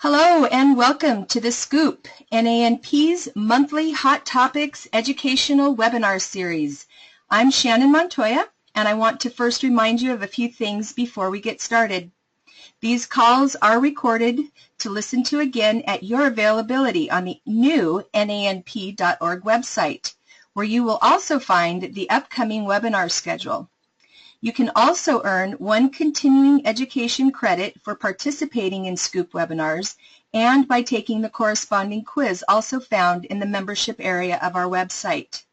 Hello and welcome to The Scoop, NANP's monthly Hot Topics educational webinar series. I'm Shannon Montoya, and I want to first remind you of a few things before we get started. These calls are recorded to listen to again at your availability on the new nanp.org website, where you will also find the upcoming webinar schedule. You can also earn one continuing education credit for participating in Scoop webinars and by taking the corresponding quiz also found in the membership area of our website.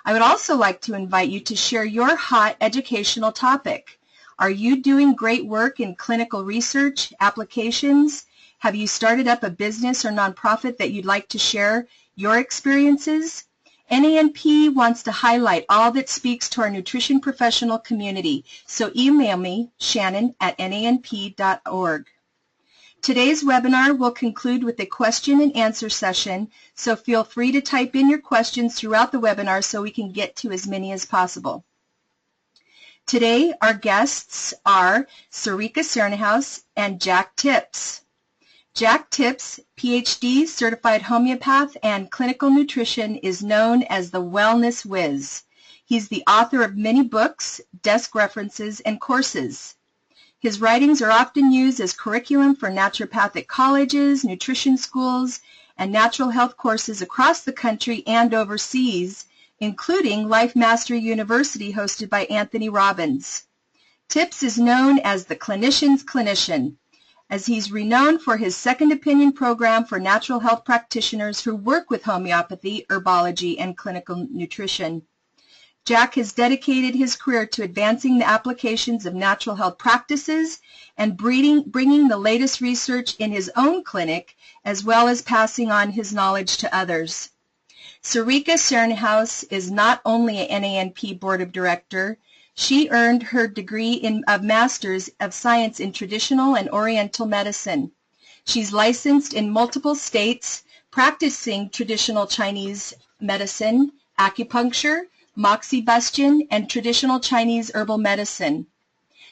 I would also like to invite you to share your hot educational topic. Are you doing great work in clinical research, applications? Have you started up a business or nonprofit that you'd like to share your experiences? NANP wants to highlight all that speaks to our nutrition professional community, so email me, shannon@nanp.org. Today's webinar will conclude with a question and answer session, so feel free to type in your questions throughout the webinar so we can get to as many as possible. Today, our guests are Sarica Jack and Jack Tips. Jack Tips, PhD, certified homeopath, and clinical nutrition, is known as the Wellness Whiz. He's the author of many books, desk references, and courses. His writings are often used as curriculum for naturopathic colleges, nutrition schools, and natural health courses across the country and overseas, including Life Mastery University hosted by Anthony Robbins. Tips is known as the clinician's clinician, as he's renowned for his second opinion program for natural health practitioners who work with homeopathy, herbology, and clinical nutrition. Jack has dedicated his career to advancing the applications of natural health practices and bringing the latest research in his own clinic, as well as passing on his knowledge to others. Sarica Jack is not only a NANP Board of Director. She earned her degree of Master's of Science in Traditional and Oriental Medicine. She's licensed in multiple states, practicing traditional Chinese medicine, acupuncture, moxibustion, and traditional Chinese herbal medicine.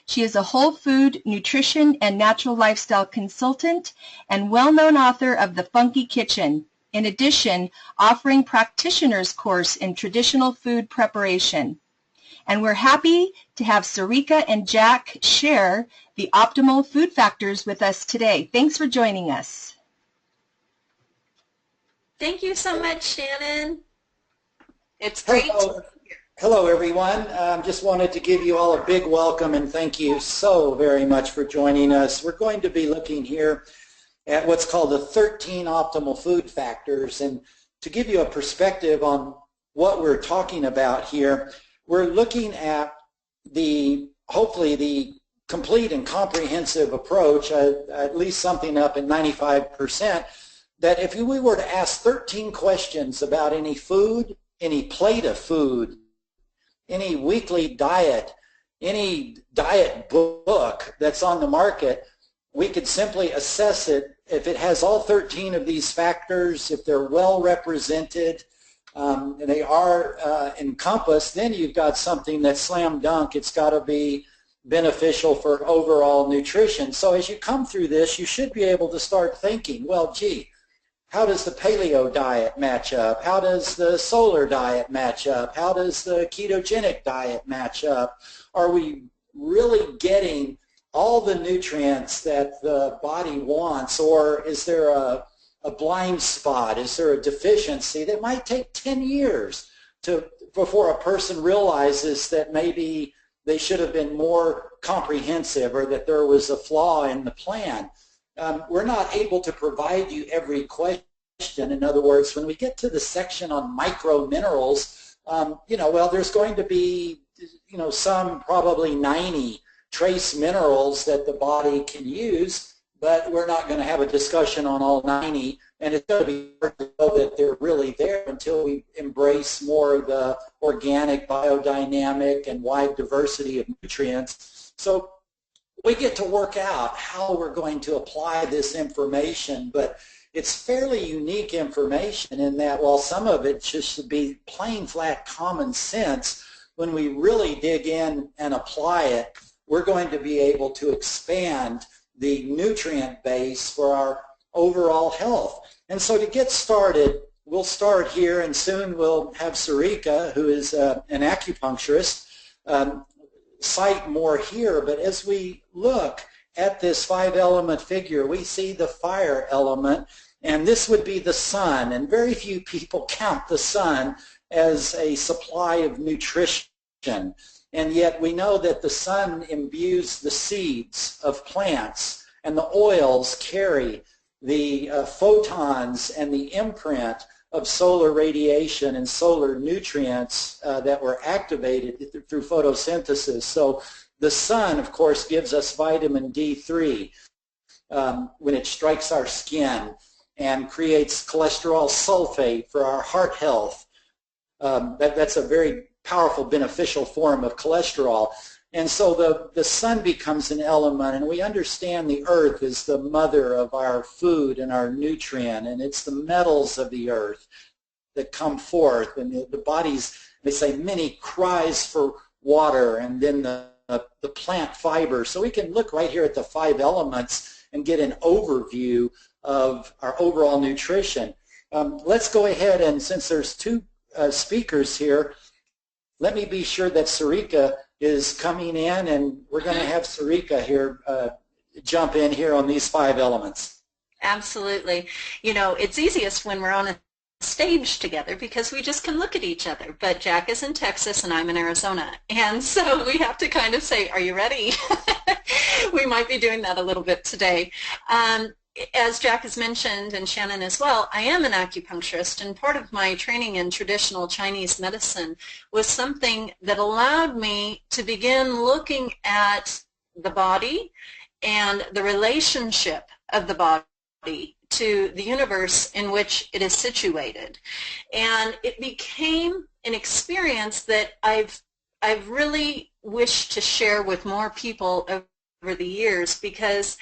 She is a whole food, nutrition, and natural lifestyle consultant and well-known author of The Funky Kitchen, in addition offering practitioner's course in traditional food preparation. And we're happy to have Sarica and Jack share the optimal food factors with us today. Thanks for joining us. Thank you so much, Shannon. It's great. Hello everyone. Just wanted to give you all a big welcome and thank you so very much for joining us. We're going to be looking here at what's called the 13 optimal food factors. And to give you a perspective on what we're talking about here, we're looking at hopefully the complete and comprehensive approach, at least something up at 95%, that if we were to ask 13 questions about any food, any plate of food, any weekly diet, any diet book that's on the market, we could simply assess it if it has all 13 of these factors, if they're well represented, and they are encompassed, then you've got something that's slam dunk. It's got to be beneficial for overall nutrition. So as you come through this, you should be able to start thinking, well, gee, how does the paleo diet match up? How does the solar diet match up? How does the ketogenic diet match up? Are we really getting all the nutrients that the body wants, or is there a blind spot? Is there a deficiency that might take 10 years before a person realizes that maybe they should have been more comprehensive or that there was a flaw in the plan? We're not able to provide you every question. In other words, when we get to the section on micro minerals, there's going to be, some probably 90 trace minerals that the body can use, but we're not going to have a discussion on all 90, and it's going to be hard to know that they're really there until we embrace more of the organic, biodynamic, and wide diversity of nutrients. So we get to work out how we're going to apply this information, but it's fairly unique information in that while some of it just should be plain flat common sense, when we really dig in and apply it, we're going to be able to expand the nutrient base for our overall health. And so to get started, we'll start here, and soon we'll have Sarica, who is an acupuncturist, cite more here. But as we look at this 5-element figure, we see the fire element, and this would be the sun. And very few people count the sun as a supply of nutrition. And yet we know that the sun imbues the seeds of plants, and the oils carry the photons and the imprint of solar radiation and solar nutrients that were activated through photosynthesis. So the sun, of course, gives us vitamin D3 when it strikes our skin, and creates cholesterol sulfate for our heart health. That's a very powerful beneficial form of cholesterol. And so the sun becomes an element, and we understand the earth is the mother of our food and our nutrient, and it's the metals of the earth that come forth, and the body's, they say, many cries for water, and then the plant fiber. So we can look right here at the 5 elements and get an overview of our overall nutrition. Let's go ahead, and since there's 2 speakers here, let me be sure that Sarica is coming in, and we're going to have Sarica here jump in here on these 5 elements. Absolutely. You know, it's easiest when we're on a stage together because we just can look at each other. But Jack is in Texas and I'm in Arizona. And so we have to kind of say, are you ready? We might be doing that a little bit today. As Jack has mentioned, and Shannon as well, I am an acupuncturist, and part of my training in traditional Chinese medicine was something that allowed me to begin looking at the body and the relationship of the body to the universe in which it is situated. And it became an experience that I've really wished to share with more people over the years, because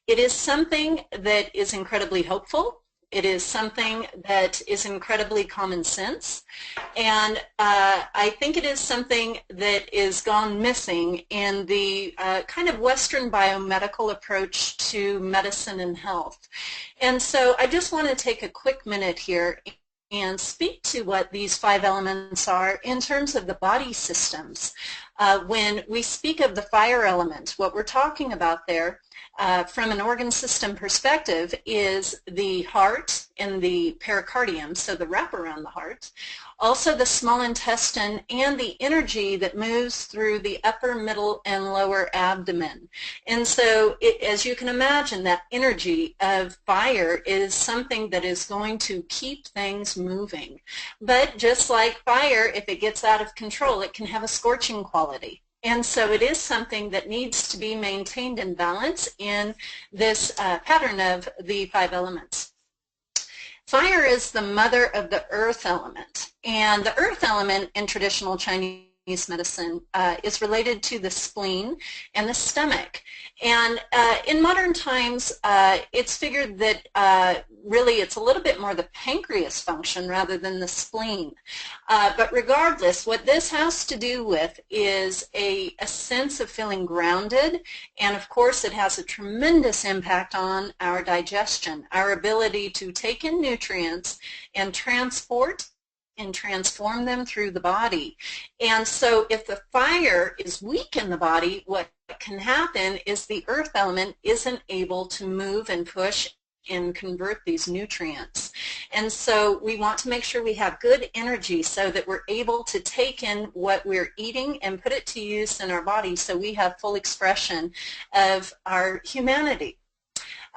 it is something that is incredibly hopeful. It is something that is incredibly common sense. And I think it is something that is gone missing in the kind of Western biomedical approach to medicine and health. And so I just want to take a quick minute here and speak to what these 5 elements are in terms of the body systems. When we speak of the fire element, what we're talking about there from an organ system perspective is the heart and the pericardium, so the wrap around the heart, also the small intestine, and the energy that moves through the upper, middle, and lower abdomen. And so as you can imagine, that energy of fire is something that is going to keep things moving. But just like fire, if it gets out of control, it can have a scorching quality. And so it is something that needs to be maintained in balance in this pattern of the 5 elements. Fire is the mother of the earth element, and the earth element in traditional Chinese medicine is related to the spleen and the stomach. And in modern times, it's figured that really it's a little bit more the pancreas function rather than the spleen. But regardless, what this has to do with is a sense of feeling grounded, and of course it has a tremendous impact on our digestion, our ability to take in nutrients and transport and transform them through the body. And so if the fire is weak in the body, what can happen is the earth element isn't able to move and push and convert these nutrients. And so we want to make sure we have good energy so that we're able to take in what we're eating and put it to use in our body so we have full expression of our humanity.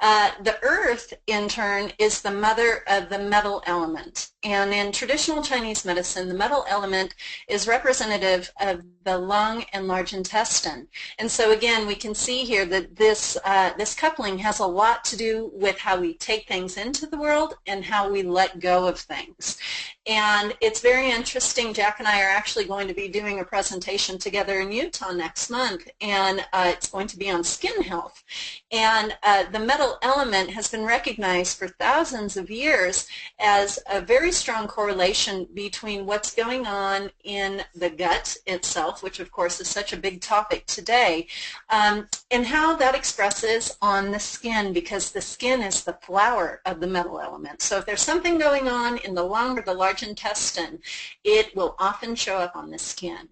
The earth, in turn, is the mother of the metal element. And in traditional Chinese medicine, the metal element is representative of the lung and large intestine. And so again, we can see here that this coupling has a lot to do with how we take things into the world and how we let go of things. And it's very interesting. Jack and I are actually going to be doing a presentation together in Utah next month, and it's going to be on skin health. And the metal metal element has been recognized for thousands of years as a very strong correlation between what's going on in the gut itself, which of course is such a big topic today, and how that expresses on the skin, because the skin is the flower of the metal element. So if there's something going on in the lung or the large intestine, it will often show up on the skin.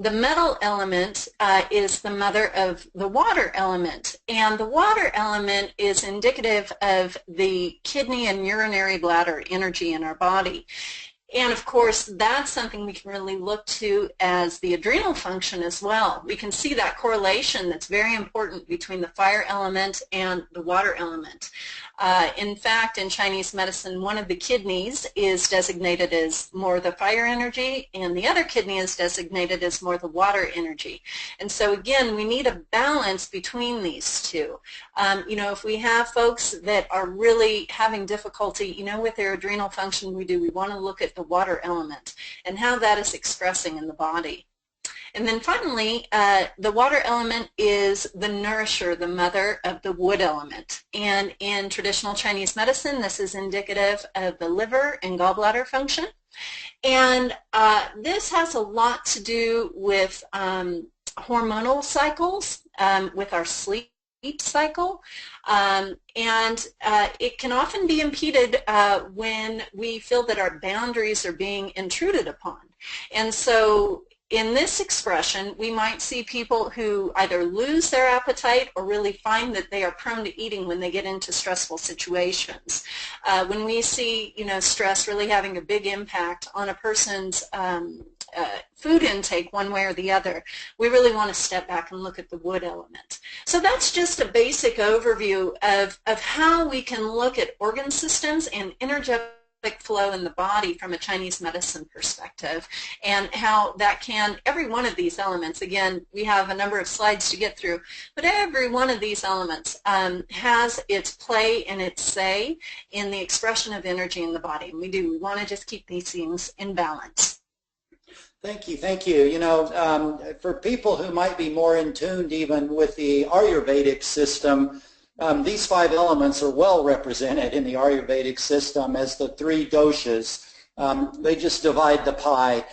The metal element is the mother of the water element, and the water element is indicative of the kidney and urinary bladder energy in our body. And of course, that's something we can really look to as the adrenal function as well. We can see that correlation that's very important between the fire element and the water element. In fact, in Chinese medicine, one of the kidneys is designated as more the fire energy, and the other kidney is designated as more the water energy. And so again, we need a balance between these two. You know, if we have folks that are really having difficulty, you know, with their adrenal function, we want to look at the water element and how that is expressing in the body. And then finally, the water element is the nourisher, the mother of the wood element. And in traditional Chinese medicine, this is indicative of the liver and gallbladder function. And this has a lot to do with hormonal cycles, with our sleep cycle, and it can often be impeded when we feel that our boundaries are being intruded upon. And so in this expression, we might see people who either lose their appetite or really find that they are prone to eating when they get into stressful situations. When we see, you know, stress really having a big impact on a person's food intake one way or the other, we really want to step back and look at the wood element. So that's just a basic overview of how we can look at organ systems and energetic flow in the body from a Chinese medicine perspective, and how that can, every one of these elements, again, we have a number of slides to get through, but every one of these elements has its play and its say in the expression of energy in the body. And we want to just keep these things in balance. Thank you, thank you. You know, for people who might be more in tune even with the Ayurvedic system, these 5 elements are well represented in the Ayurvedic system as the 3 doshas. They just divide the pie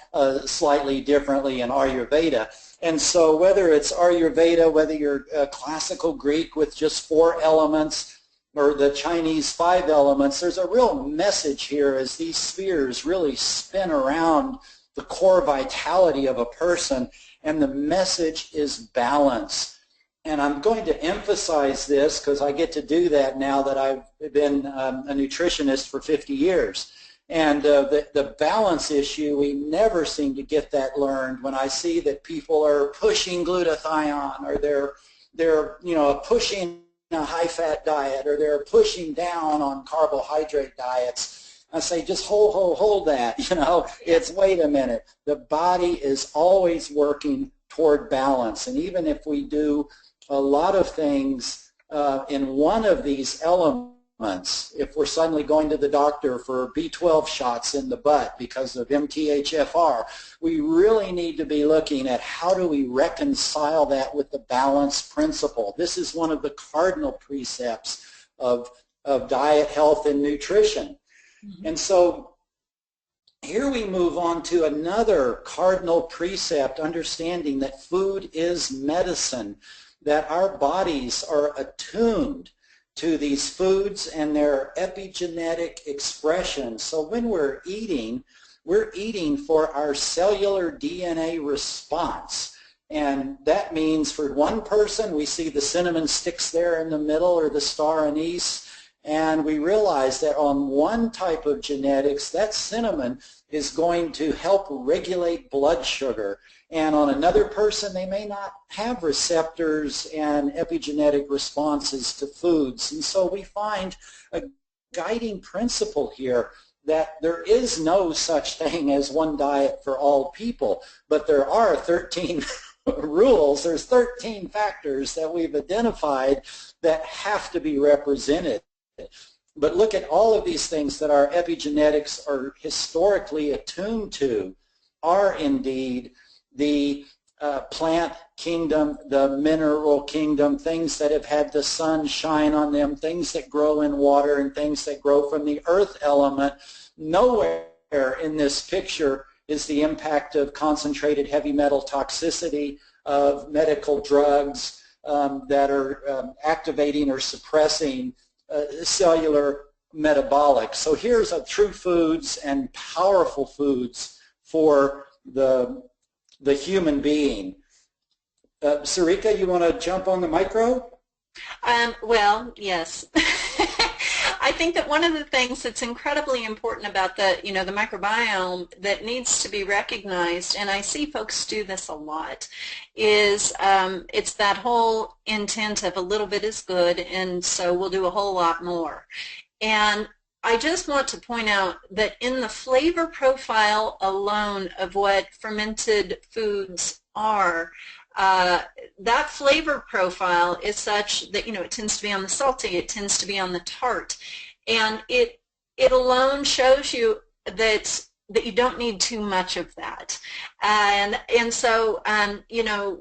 slightly differently in Ayurveda. And so whether it's Ayurveda, whether you're classical Greek with just 4 elements, or the Chinese 5 elements, there's a real message here as these spheres really spin around the core vitality of a person, and the message is balance. And I'm going to emphasize this because I get to do that now that I've been a nutritionist for 50 years. And the balance issue, we never seem to get that learned when I see that people are pushing glutathione, or they're you know, pushing a high-fat diet, or they're pushing down on carbohydrate diets. I say, just hold that, you know. It's, wait a minute. The body is always working toward balance. And even if we do a lot of things in one of these elements, if we're suddenly going to the doctor for B12 shots in the butt because of MTHFR, we really need to be looking at how do we reconcile that with the balance principle. This is one of the cardinal precepts of diet, health, and nutrition. Mm-hmm. And so here we move on to another cardinal precept, understanding that food is medicine, that our bodies are attuned to these foods and their epigenetic expression. So when we're eating for our cellular DNA response. And that means for one person, we see the cinnamon sticks there in the middle, or the star anise, and we realize that on one type of genetics, that cinnamon is going to help regulate blood sugar. And on another person, they may not have receptors and epigenetic responses to foods. And so we find a guiding principle here that there is no such thing as one diet for all people, but there are 13 rules. There's 13 factors that we've identified that have to be represented. But look at all of these things that our epigenetics are historically attuned to are indeed the plant kingdom, the mineral kingdom, things that have had the sun shine on them, things that grow in water and things that grow from the earth element. Nowhere in this picture is the impact of concentrated heavy metal toxicity, of medical drugs that are activating or suppressing cellular metabolic. So here's a true foods and powerful foods for the human being. Sarica, you want to jump on the micro? Well, yes. I think that one of the things that's incredibly important about the microbiome that needs to be recognized, and I see folks do this a lot, is it's that whole intent of a little bit is good, and so we'll do a whole lot more. And I just want to point out that in the flavor profile alone of what fermented foods are, that flavor profile is such that, it tends to be on the salty, it tends to be on the tart, and it alone shows you that you don't need too much of that. And so,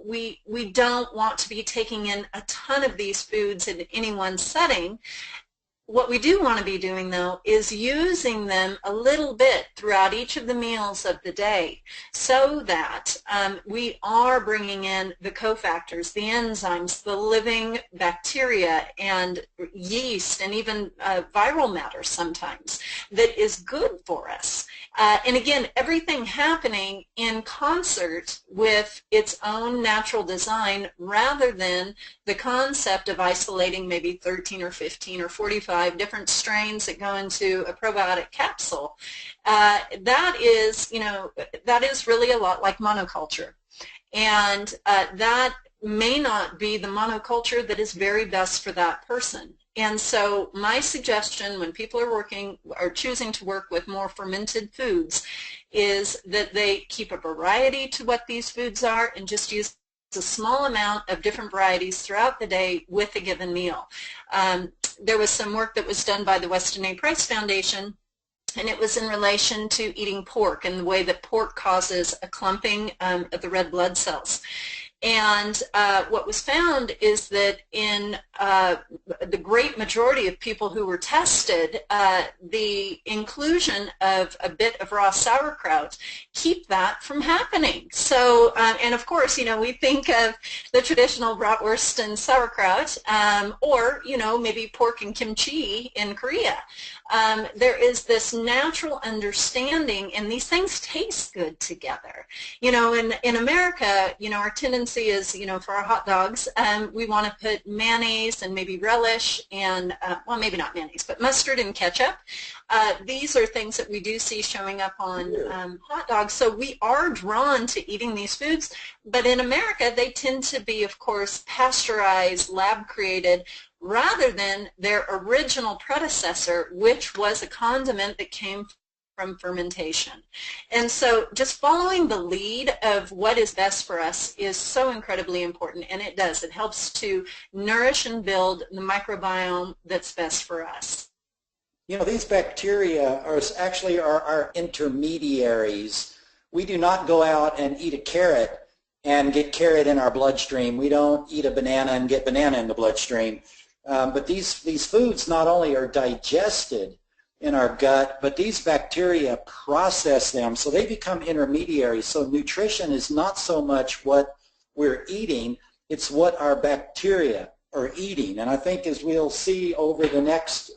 we don't want to be taking in a ton of these foods in any one setting. What we do want to be doing, though, is using them a little bit throughout each of the meals of the day so that we are bringing in the cofactors, the enzymes, the living bacteria and yeast and even viral matter sometimes that is good for us. And again, everything happening in concert with its own natural design rather than the concept of isolating maybe 13 or 15 or 45 different strains that go into a probiotic capsule. That is really a lot like monoculture. And that may not be the monoculture that is very best for that person. And so my suggestion when people are choosing to work with more fermented foods is that they keep a variety to what these foods are and just use a small amount of different varieties throughout the day with a given meal. There was some work that was done by the Weston A. Price Foundation, and it was in relation to eating pork and the way that pork causes a clumping of the red blood cells. And what was found is that in the great majority of people who were tested, the inclusion of a bit of raw sauerkraut keep that from happening. So, and of course, we think of the traditional bratwurst and sauerkraut, or, maybe pork and kimchi in Korea. There is this natural understanding, and these things taste good together. In America, our tendency is, for our hot dogs, we want to put mayonnaise and maybe relish and, well, maybe not mayonnaise, but mustard and ketchup. These are things that we do see showing up on hot dogs. So we are drawn to eating these foods, but in America, they tend to be, of course, pasteurized, lab-created, rather than their original predecessor, which was a condiment that came from fermentation. And so just following the lead of what is best for us is so incredibly important, and it does. It helps to nourish and build the microbiome that's best for us. These bacteria are actually our intermediaries. We do not go out and eat a carrot and get carrot in our bloodstream. We don't eat a banana and get banana in the bloodstream. But these foods not only are digested in our gut, but these bacteria process them, so they become intermediaries. So nutrition is not so much what we're eating, it's what our bacteria are eating. And I think as we'll see over the next,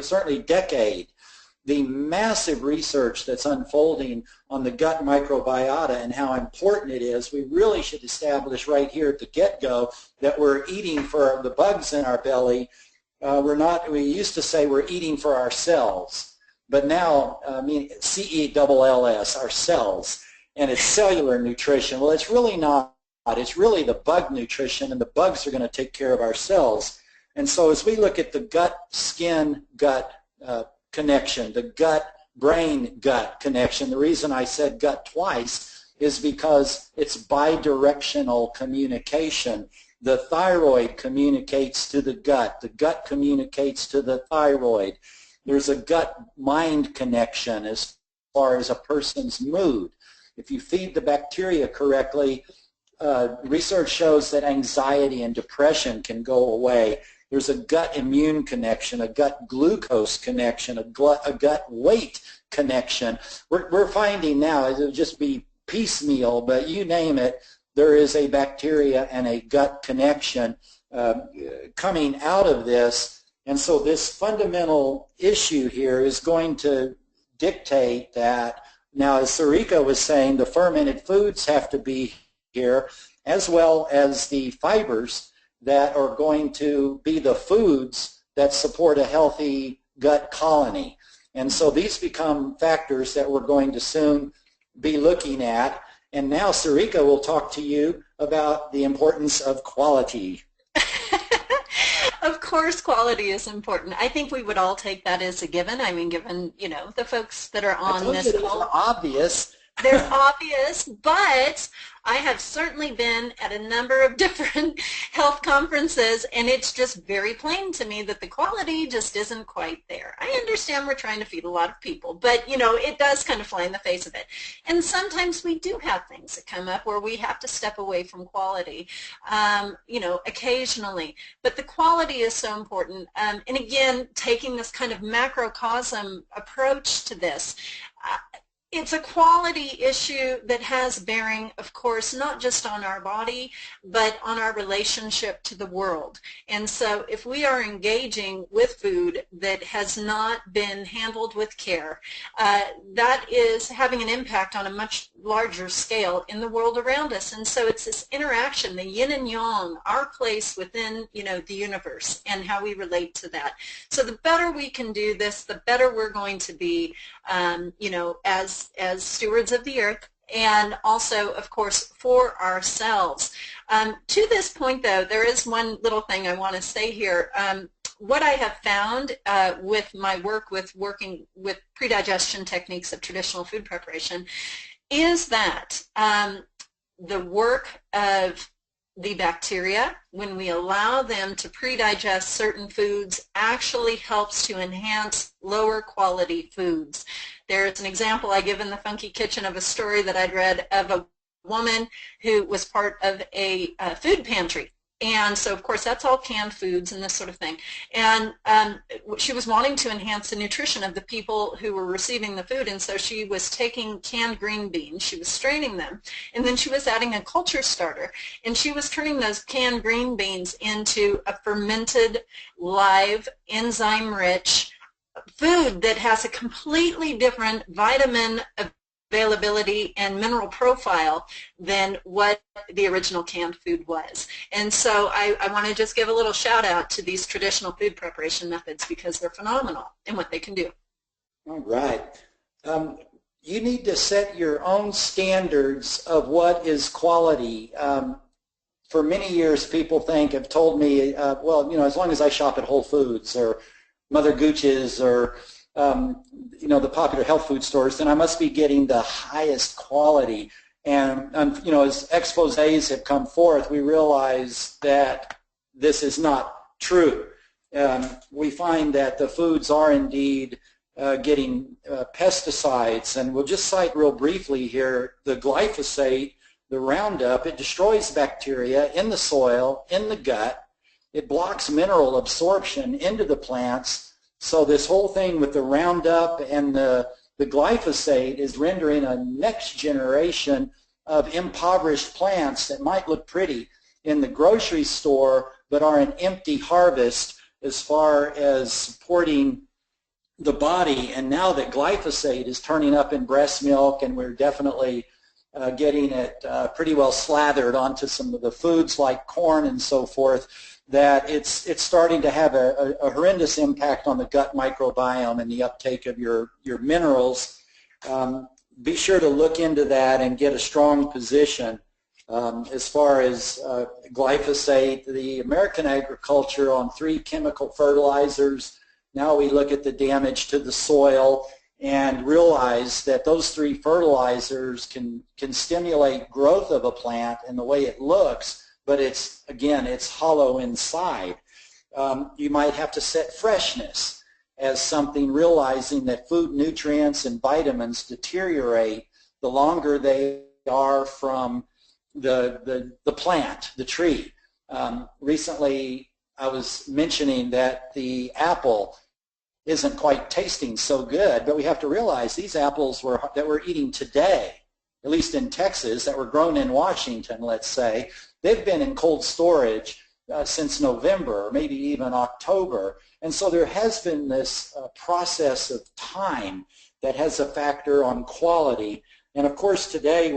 certainly decade, the massive research that's unfolding on the gut microbiota and how important it is, we really should establish right here at the get-go that we're eating for the bugs in our belly. We used to say we're eating for ourselves, but now, C-E-double-L-S, our cells, and it's cellular nutrition. Well, it's really not. It's really the bug nutrition, and the bugs are going to take care of our cells. And so as we look at the gut-skin-gut connection, the gut-brain-gut connection, the reason I said gut twice is because it's bidirectional communication. The thyroid communicates to the gut communicates to the thyroid. There's a gut-mind connection as far as a person's mood. If you feed the bacteria correctly, research shows that anxiety and depression can go away. There's a gut immune connection, a gut glucose connection, a gut weight connection. We're finding now, it'll just be piecemeal, but you name it, there is a bacteria and a gut connection coming out of this. And so this fundamental issue here is going to dictate that, now as Sarica was saying, the fermented foods have to be here, as well as the fibers that are going to be the foods that support a healthy gut colony. And so these become factors that we're going to soon be looking at. And now Sarica will talk to you about the importance of quality. Of course, quality is important. I think we would all take that as a given. I mean, given, you know, the folks that are on this call. Obvious. They're obvious, but I have certainly been at a number of different health conferences, and it's just very plain to me that the quality just isn't quite there. I understand we're trying to feed a lot of people, but, you know, it does kind of fly in the face of it. And sometimes we do have things that come up where we have to step away from quality, you know, occasionally. But the quality is so important. And again, taking this kind of macrocosm approach to this, it's a quality issue that has bearing, of course, not just on our body, but on our relationship to the world. And so if we are engaging with food that has not been handled with care, that is having an impact on a much larger scale in the world around us. And so it's this interaction, the yin and yang, our place within, you know, the universe and how we relate to that. So the better we can do this, the better we're going to be, you know, as stewards of the earth, and also, of course, for ourselves. To this point, though, there is one little thing I want to say here. What I have found with my work with working with predigestion techniques of traditional food preparation is that the work of the bacteria, when we allow them to predigest certain foods, actually helps to enhance lower quality foods. There's an example I give in the Funky Kitchen of a story that I'd read of a woman who was part of a food pantry. And so, of course, that's all canned foods and this sort of thing. And she was wanting to enhance the nutrition of the people who were receiving the food, and so she was taking canned green beans, she was straining them, and then she was adding a culture starter, and she was turning those canned green beans into a fermented, live, enzyme-rich food that has a completely different vitamin availability and mineral profile than what the original canned food was. And so I want to just give a little shout out to these traditional food preparation methods because they're phenomenal in what they can do. All right. You need to set your own standards of what is quality. For many years, people have told me, well, you know, as long as I shop at Whole Foods or Mother Gooch's or you know, the popular health food stores, then I must be getting the highest quality. And you know, as exposés have come forth, we realize that this is not true. We find that the foods are indeed getting pesticides, and we'll just cite real briefly here the glyphosate, the Roundup. It destroys bacteria in the soil, in the gut. It blocks mineral absorption into the plants. So this whole thing with the Roundup and the glyphosate is rendering a next generation of impoverished plants that might look pretty in the grocery store but are an empty harvest as far as supporting the body. And now that glyphosate is turning up in breast milk, and we're definitely getting it pretty well slathered onto some of the foods like corn and so forth, that it's starting to have a horrendous impact on the gut microbiome and the uptake of your minerals. Be sure to look into that and get a strong position. As far as glyphosate, the American agriculture on 3 chemical fertilizers, now we look at the damage to the soil and realize that those 3 fertilizers can stimulate growth of a plant and the way it looks, but it's, again, it's hollow inside. You might have to set freshness as something, realizing that food nutrients and vitamins deteriorate the longer they are from the plant, the tree. Recently, I was mentioning that the apple isn't quite tasting so good, but we have to realize these apples that we're eating today, at least in Texas, that were grown in Washington, let's say, they've been in cold storage since November, maybe even October. And so there has been this process of time that has a factor on quality. And of course today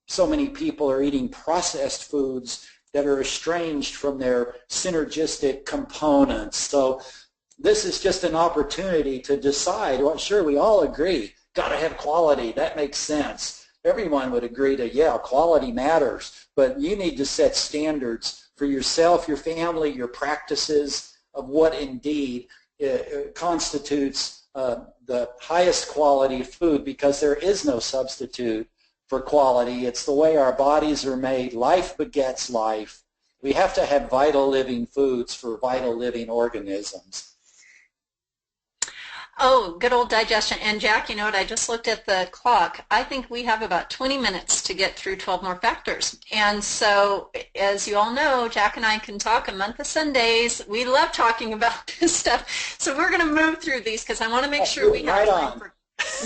so many people are eating processed foods that are estranged from their synergistic components. So this is just an opportunity to decide, well, sure, we all agree, got to have quality, that makes sense. Everyone would agree to, yeah, quality matters, but you need to set standards for yourself, your family, your practices of what indeed constitutes the highest quality food, because there is no substitute for quality. It's the way our bodies are made. Life begets life. We have to have vital living foods for vital living organisms. Oh, good old digestion. And Jack, you know what, I just looked at the clock. I think we have about 20 minutes to get through 12 more factors. And so, as you all know, Jack and I can talk a month of Sundays. We love talking about this stuff. So we're going to move through these because I want to make sure we have time for...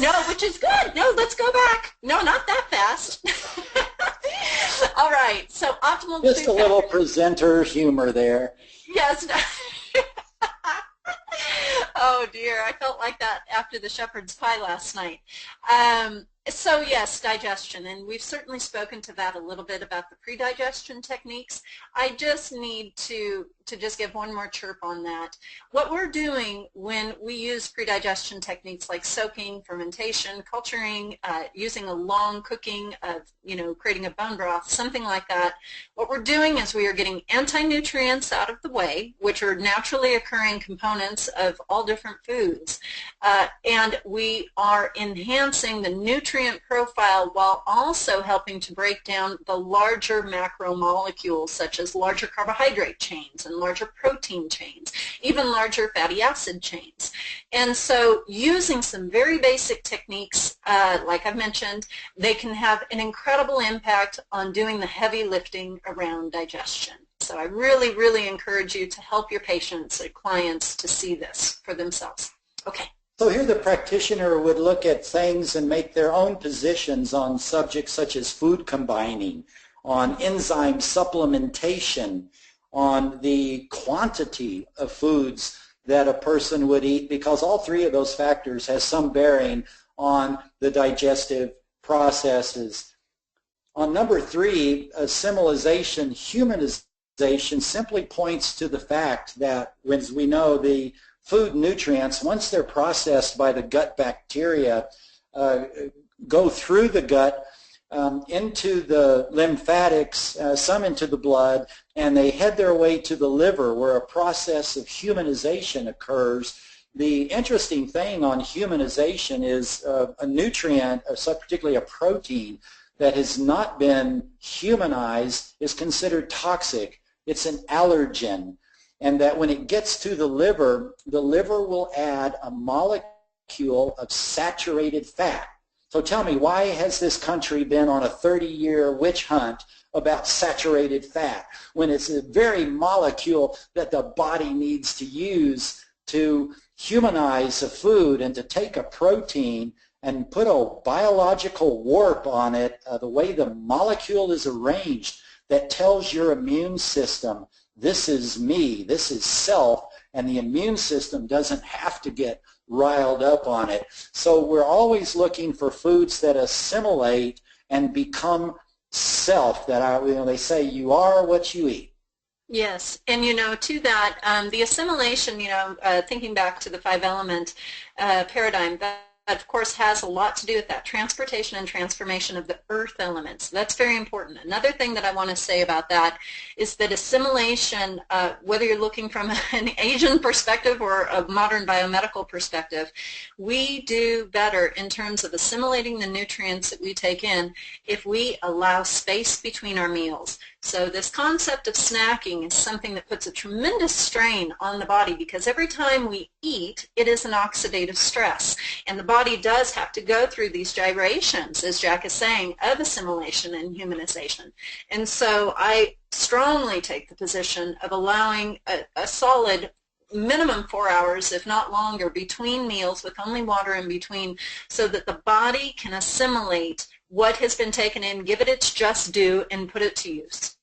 No, which is good. No, let's go back. No, not that fast. All right, so optimal just food a little factors. Presenter humor there. Yes. Oh dear, I felt like that after the shepherd's pie last night. So yes, digestion, and we've certainly spoken to that a little bit about the pre-digestion techniques. I just need to just give one more chirp on that. What we're doing when we use pre-digestion techniques like soaking, fermentation, culturing, using a long cooking of, creating a bone broth, something like that, what we're doing is we are getting anti-nutrients out of the way, which are naturally occurring components of all different foods, and we are enhancing the nutrient profile while also helping to break down the larger macromolecules, such as larger carbohydrate chains and larger protein chains, even larger fatty acid chains. And so using some very basic techniques, like I've mentioned, they can have an incredible impact on doing the heavy lifting around digestion. So I really, really encourage you to help your patients or clients to see this for themselves. Okay. So here the practitioner would look at things and make their own positions on subjects such as food combining, on enzyme supplementation, on the quantity of foods that a person would eat, because all three of those factors has some bearing on the digestive processes. On number 3, assimilation, humanization simply points to the fact that, as we know, the food nutrients, once they're processed by the gut bacteria, go through the gut into the lymphatics, some into the blood, and they head their way to the liver, where a process of humanization occurs. The interesting thing on humanization is a nutrient, particularly a protein, that has not been humanized is considered toxic. It's an allergen. And that when it gets to the liver will add a molecule of saturated fat. So tell me, why has this country been on a 30-year witch hunt about saturated fat when it's a very molecule that the body needs to use to humanize a food and to take a protein and put a biological warp on it, the way the molecule is arranged, that tells your immune system, this is me, this is self, and the immune system doesn't have to get riled up on it. So we're always looking for foods that assimilate and become self, that are, they say you are what you eat. Yes, and to that, the assimilation, thinking back to the 5-element paradigm, that of course has a lot to do with that transportation and transformation of the earth elements. That's very important. Another thing that I want to say about that is that assimilation, whether you're looking from an Asian perspective or a modern biomedical perspective, we do better in terms of assimilating the nutrients that we take in if we allow space between our meals. So this concept of snacking is something that puts a tremendous strain on the body, because every time we eat, it is an oxidative stress. And the body does have to go through these gyrations, as Jack is saying, of assimilation and humanization. And so I strongly take the position of allowing a solid minimum 4 hours, if not longer, between meals with only water in between, so that the body can assimilate what has been taken in, give it its just due, and put it to use.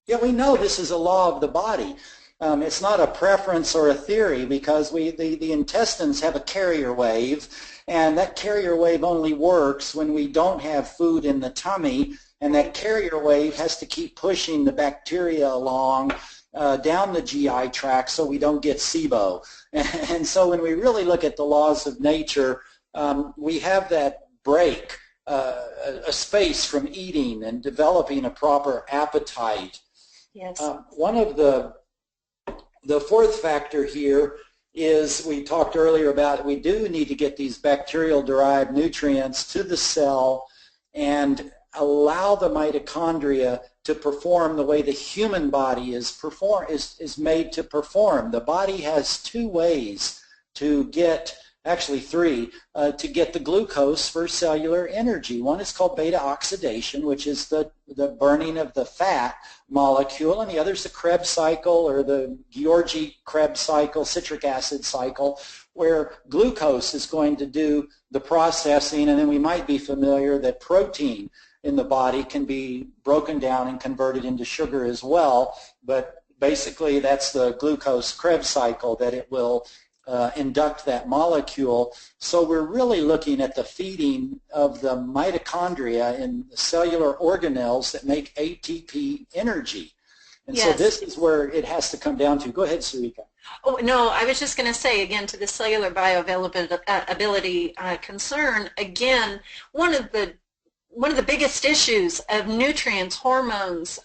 Yeah, we know this is a law of the body. It's not a preference or a theory, because the intestines have a carrier wave, and that carrier wave only works when we don't have food in the tummy, and that carrier wave has to keep pushing the bacteria along down the GI tract so we don't get SIBO. And so when we really look at the laws of nature, we have that break, a space from eating and developing a proper appetite. Yes. One of the fourth factor here is, we talked earlier about, we do need to get these bacterial-derived nutrients to the cell and allow the mitochondria to perform the way the human body is made to perform. The body has two ways to get, actually three, to get the glucose for cellular energy. One is called beta oxidation, which is the burning of the fat molecule, and the other is the Krebs cycle, or the Georgi-Krebs cycle, citric acid cycle, where glucose is going to do the processing. And then we might be familiar that protein in the body can be broken down and converted into sugar as well, but basically that's the glucose-Krebs cycle, that it will induct that molecule. So we're really looking at the feeding of the mitochondria in the cellular organelles that make ATP energy. And yes. So this is where it has to come down to. Go ahead, Sarica. Oh, no, I was just going to say, again, to the cellular bioavailability concern, again, one of the biggest issues of nutrients, hormones,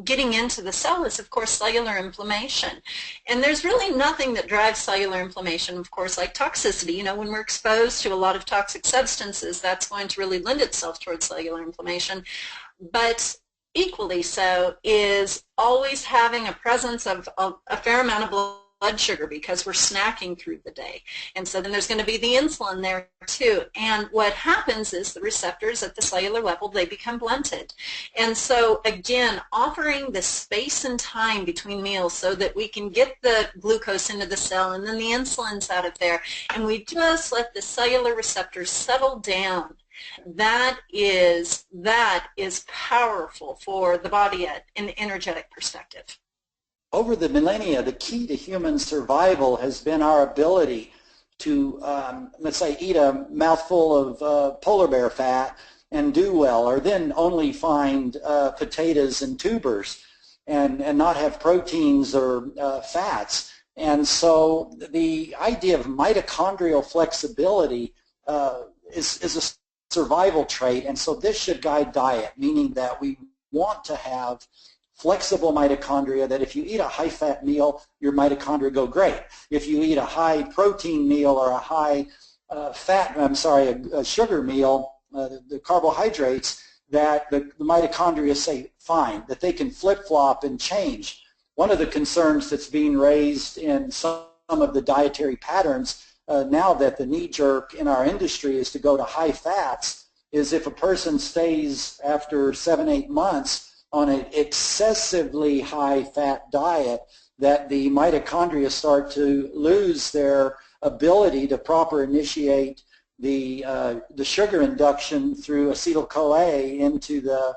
getting into the cell is, of course, cellular inflammation. And there's really nothing that drives cellular inflammation, of course, like toxicity. You know, when we're exposed to a lot of toxic substances, that's going to really lend itself towards cellular inflammation. But equally so is always having a presence of a fair amount of blood sugar, because we're snacking through the day. And so then there's going to be the insulin there too. And what happens is the receptors at the cellular level, they become blunted. And so again, offering the space and time between meals so that we can get the glucose into the cell and then the insulin's out of there, and we just let the cellular receptors settle down. That is powerful for the body in an energetic perspective. Over the millennia, the key to human survival has been our ability to, let's say, eat a mouthful of polar bear fat and do well, or then only find potatoes and tubers and not have proteins or fats. And so the idea of mitochondrial flexibility is a survival trait, and so this should guide diet, meaning that we want to have flexible mitochondria, that if you eat a high-fat meal, your mitochondria go great. If you eat a high-protein meal or a a sugar meal, the carbohydrates, that the mitochondria say fine, that they can flip-flop and change. One of the concerns that's being raised in some of the dietary patterns now that the knee-jerk in our industry is to go to high fats, is if a person stays after 7-8 months on an excessively high-fat diet, that the mitochondria start to lose their ability to proper initiate the sugar induction through acetyl-CoA into the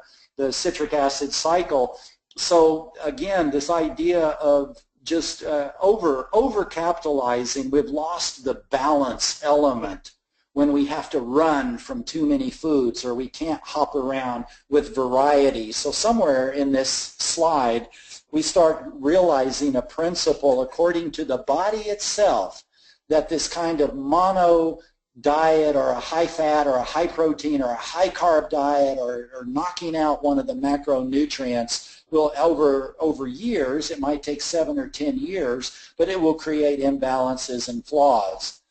citric acid cycle. So again, this idea of just over-capitalizing, we've lost the balance element when we have to run from too many foods, or we can't hop around with variety. So somewhere in this slide, we start realizing a principle according to the body itself, that this kind of mono diet, or a high-fat or a high-protein or a high-carb diet, or knocking out one of the macronutrients, will over years, it might take 7 or 10 years, but it will create imbalances and flaws.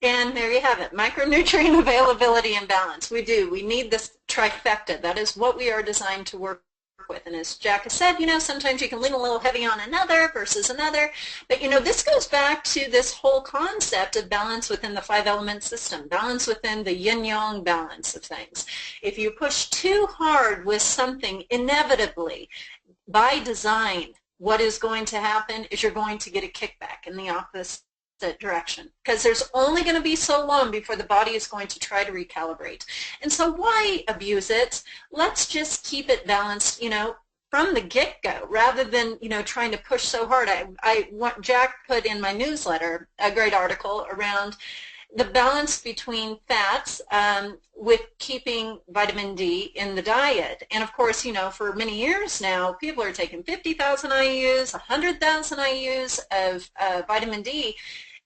And there you have it, micronutrient availability and balance. We need this trifecta. That is what we are designed to work work with. And as Jack has said, sometimes you can lean a little heavy on another versus another. But, this goes back to this whole concept of balance within the 5-element system, balance within the yin-yang balance of things. If you push too hard with something, inevitably, by design, what is going to happen is you're going to get a kickback in the opposite direction, because there's only going to be so long before the body is going to try to recalibrate. And so why abuse it? Let's just keep it balanced, from the get-go, rather than, trying to push so hard. Jack put in my newsletter a great article around the balance between fats with keeping vitamin D in the diet. And of course, for many years now, people are taking 50,000 IUs, 100,000 IUs of vitamin D.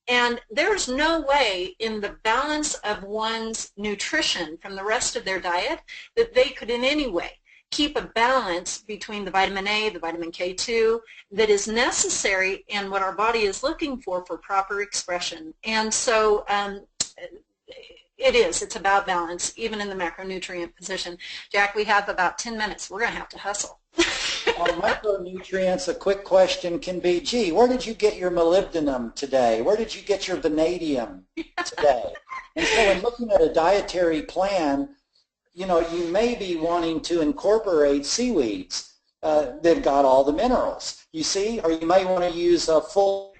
And there's no way in the balance of one's nutrition from the rest of their diet that they could in any way keep a balance between the vitamin A, the vitamin K2 that is necessary and what our body is looking for proper expression. And so it's about balance, even in the macronutrient position. Jack, we have about 10 minutes. We're going to have to hustle. On micronutrients, a quick question can be, gee, where did you get your molybdenum today? Where did you get your vanadium today? And so in looking at a dietary plan, you may be wanting to incorporate seaweeds that got all the minerals, you see, or you may want to use a full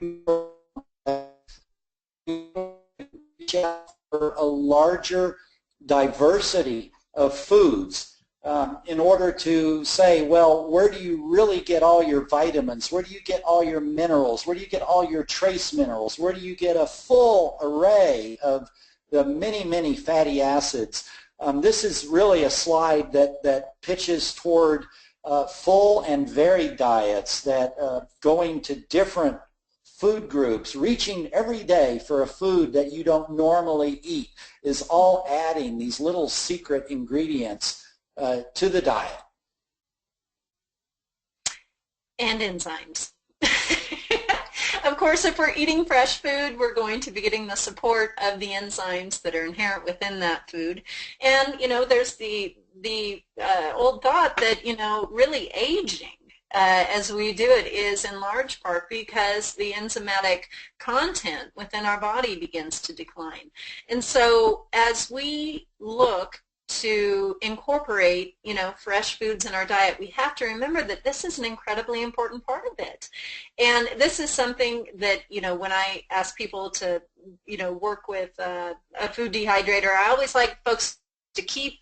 for a larger diversity of foods in order to say, well, where do you really get all your vitamins? Where do you get all your minerals? Where do you get all your trace minerals? Where do you get a full array of the many, many fatty acids? This is really a slide that pitches toward full and varied diets, that going to different food groups, reaching every day for a food that you don't normally eat, is all adding these little secret ingredients to the diet. And enzymes. Of course, if we're eating fresh food, we're going to be getting the support of the enzymes that are inherent within that food. And, there's the old thought that, really aging as we do it is in large part because the enzymatic content within our body begins to decline. And so as we look to incorporate, fresh foods in our diet, we have to remember that this is an incredibly important part of it. And this is something that, when I ask people to, work with a food dehydrator, I always like folks to keep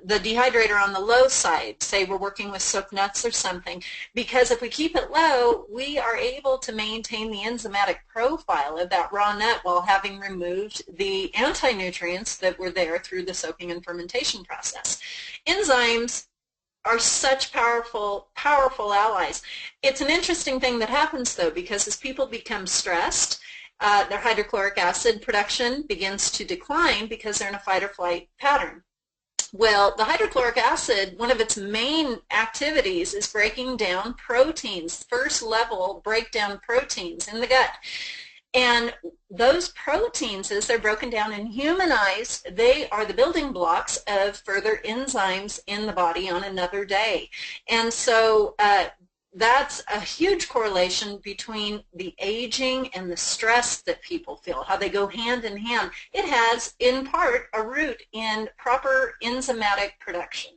the dehydrator on the low side. Say we're working with soaked nuts or something, because if we keep it low, we are able to maintain the enzymatic profile of that raw nut while having removed the anti-nutrients that were there through the soaking and fermentation process. Enzymes are such powerful allies. It's an interesting thing that happens, though, because as people become stressed, their hydrochloric acid production begins to decline because they're in a fight or flight pattern. Well, the hydrochloric acid, one of its main activities is breaking down proteins, first level breakdown proteins in the gut. And those proteins, as they're broken down and humanized, they are the building blocks of further enzymes in the body on another day. And so that's a huge correlation between the aging and the stress that people feel, how they go hand in hand. It has, in part, a root in proper enzymatic production.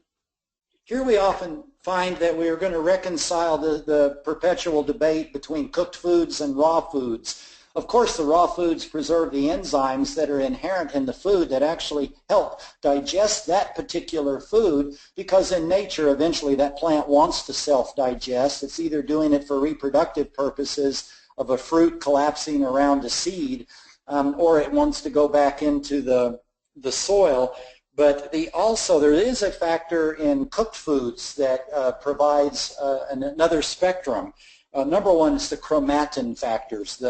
Here we often find that we are going to reconcile the perpetual debate between cooked foods and raw foods. Of course, the raw foods preserve the enzymes that are inherent in the food that actually help digest that particular food, because in nature, eventually that plant wants to self-digest. It's either doing it for reproductive purposes of a fruit collapsing around a seed, or it wants to go back into the soil. But there is a factor in cooked foods that provides another spectrum. Number one is the chromatin factors,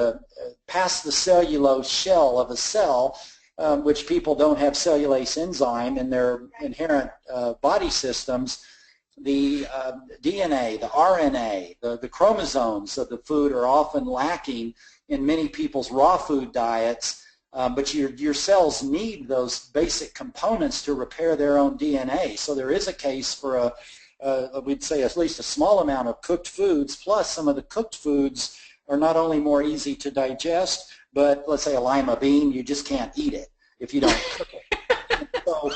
past the cellulose shell of a cell, which people don't have cellulase enzyme in their inherent body systems. The DNA, the RNA, the chromosomes of the food are often lacking in many people's raw food diets, but your cells need those basic components to repair their own DNA. So there is a case for we'd say at least a small amount of cooked foods, plus some of the cooked foods are not only more easy to digest, but let's say a lima bean, you just can't eat it if you don't cook it. So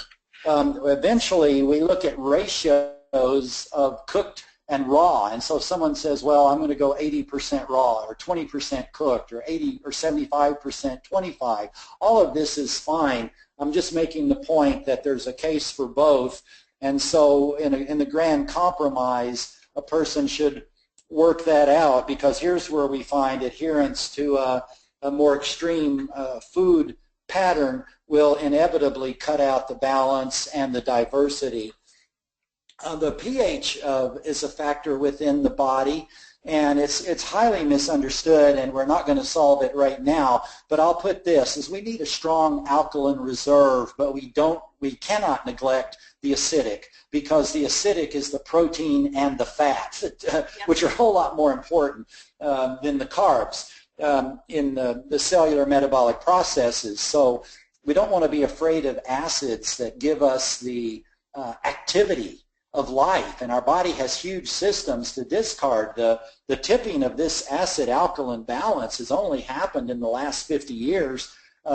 eventually we look at ratios of cooked and raw, and so if someone says, well, I'm going to go 80% raw or 20% cooked or 80 or 75%, 25, all of this is fine. I'm just making the point that there's a case for both, and so in the grand compromise, a person should work that out, because here's where we find adherence to a more extreme food pattern will inevitably cut out the balance and the diversity. The pH is a factor within the body, and it's highly misunderstood, and we're not going to solve it right now, but I'll put this, is we need a strong alkaline reserve, but we cannot neglect the acidic, because the acidic is the protein and the fat, which are a whole lot more important than the carbs in the cellular metabolic processes. So we don't want to be afraid of acids that give us the activity of life, and our body has huge systems to discard. The tipping of this acid-alkaline balance has only happened in the last 50 years.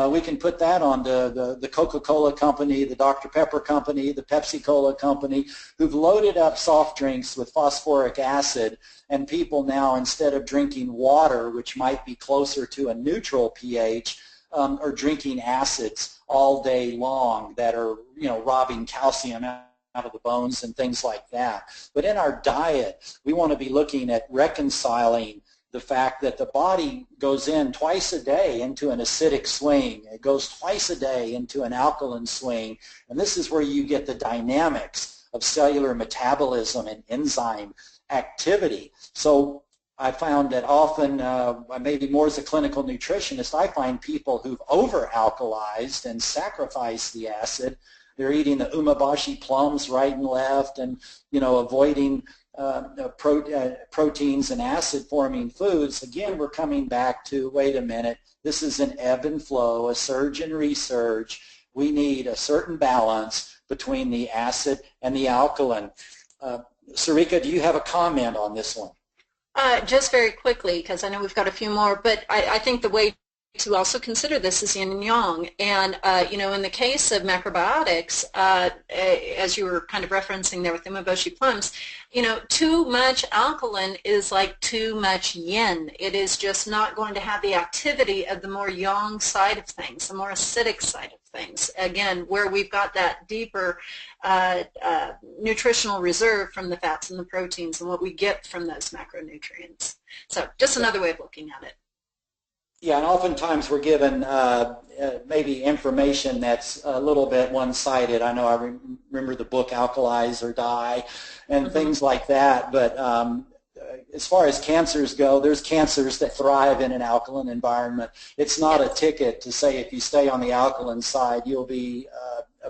We can put that on the Coca-Cola company, the Dr. Pepper company, the Pepsi-Cola company, who've loaded up soft drinks with phosphoric acid, and people now, instead of drinking water, which might be closer to a neutral pH, are drinking acids all day long that are, robbing calcium out of the bones and things like that. But in our diet, we want to be looking at reconciling the fact that the body goes in twice a day into an acidic swing. It goes twice a day into an alkaline swing. And this is where you get the dynamics of cellular metabolism and enzyme activity. So I found that often, maybe more as a clinical nutritionist, I find people who've over-alkalized and sacrificed the acid. They're eating the umeboshi plums right and left, and avoiding proteins and acid-forming foods. Again, we're coming back to, wait a minute, this is an ebb and flow, a surge and resurge. We need a certain balance between the acid and the alkaline. Sarica, do you have a comment on this one? Just very quickly, because I know we've got a few more, but I think the way to also consider this is yin and yang. And, in the case of macrobiotics, as you were kind of referencing there with umeboshi plums, too much alkaline is like too much yin. It is just not going to have the activity of the more yang side of things, the more acidic side of things. Again, where we've got that deeper nutritional reserve from the fats and the proteins and what we get from those macronutrients. So just another way of looking at it. Yeah, and oftentimes we're given maybe information that's a little bit one-sided. I know I remember the book Alkalize or Die and things like that, but as far as cancers go, there's cancers that thrive in an alkaline environment. It's not a ticket to say if you stay on the alkaline side, you'll be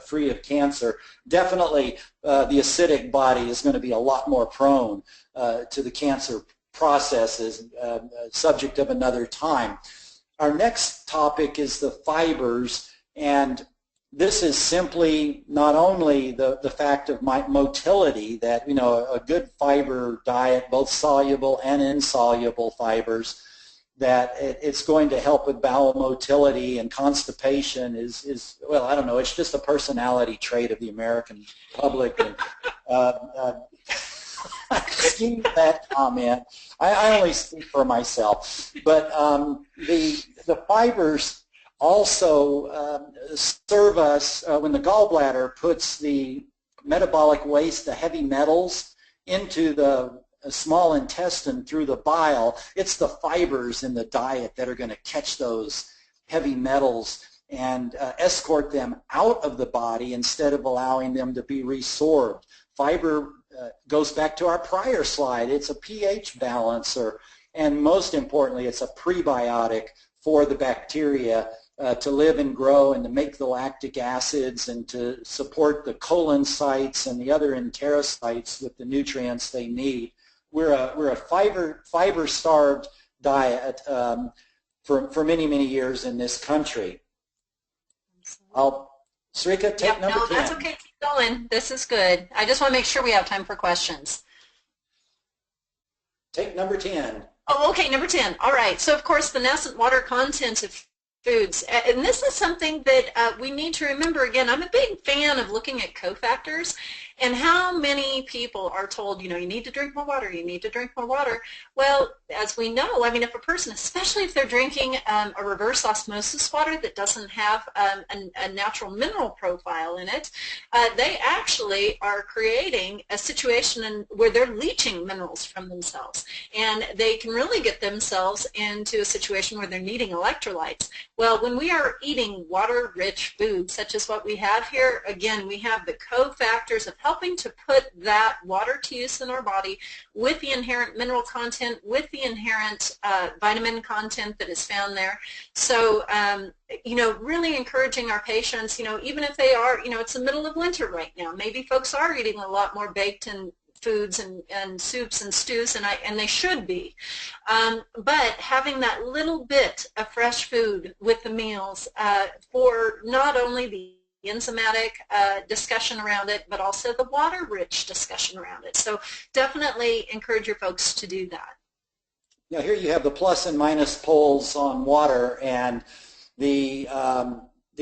free of cancer. Definitely the acidic body is going to be a lot more prone to the cancer processes, subject of another time. Our next topic is the fibers, and this is simply not only the fact of motility, that a good fiber diet, both soluble and insoluble fibers, that it's going to help with bowel motility, and constipation is well, I don't know, it's just a personality trait of the American public. And excuse that comment. I only speak for myself. But the fibers also serve us when the gallbladder puts the metabolic waste, the heavy metals, into the small intestine through the bile. It's the fibers in the diet that are going to catch those heavy metals and escort them out of the body instead of allowing them to be resorbed. Fiber goes back to our prior slide. It's a pH balancer, and most importantly, it's a prebiotic for the bacteria to live and grow and to make the lactic acids and to support the colon sites and the other enterocytes with the nutrients they need. We're a fiber-starved diet for many, many years in this country. Sarica, take number 10. No, that's okay. Keep going. This is good. I just want to make sure we have time for questions. Take number 10. Oh, okay, number 10. All right. So, of course, the nascent water content of foods. And this is something that we need to remember. Again, I'm a big fan of looking at cofactors and how many people are told, you know, you need to drink more water, you need to drink more water. Well, as we know, I mean, if a person, especially if they're drinking a reverse osmosis water that doesn't have a natural mineral profile in it, they actually are creating a situation where they're leaching minerals from themselves. And they can really get themselves into a situation where they're needing electrolytes. Well, when we are eating water-rich foods, such as what we have here, again, we have the cofactors of helping to put that water to use in our body with the inherent mineral content, with the inherent vitamin content that is found there. So, you know, really encouraging our patients, you know, even if they are, you know, it's the middle of winter right now. Maybe folks are eating a lot more baked and foods and soups and stews, and they should be. But having that little bit of fresh food with the meals for not only the enzymatic discussion around it, but also the water-rich discussion around it. So definitely encourage your folks to do that. Now here you have the plus and minus poles on water, and the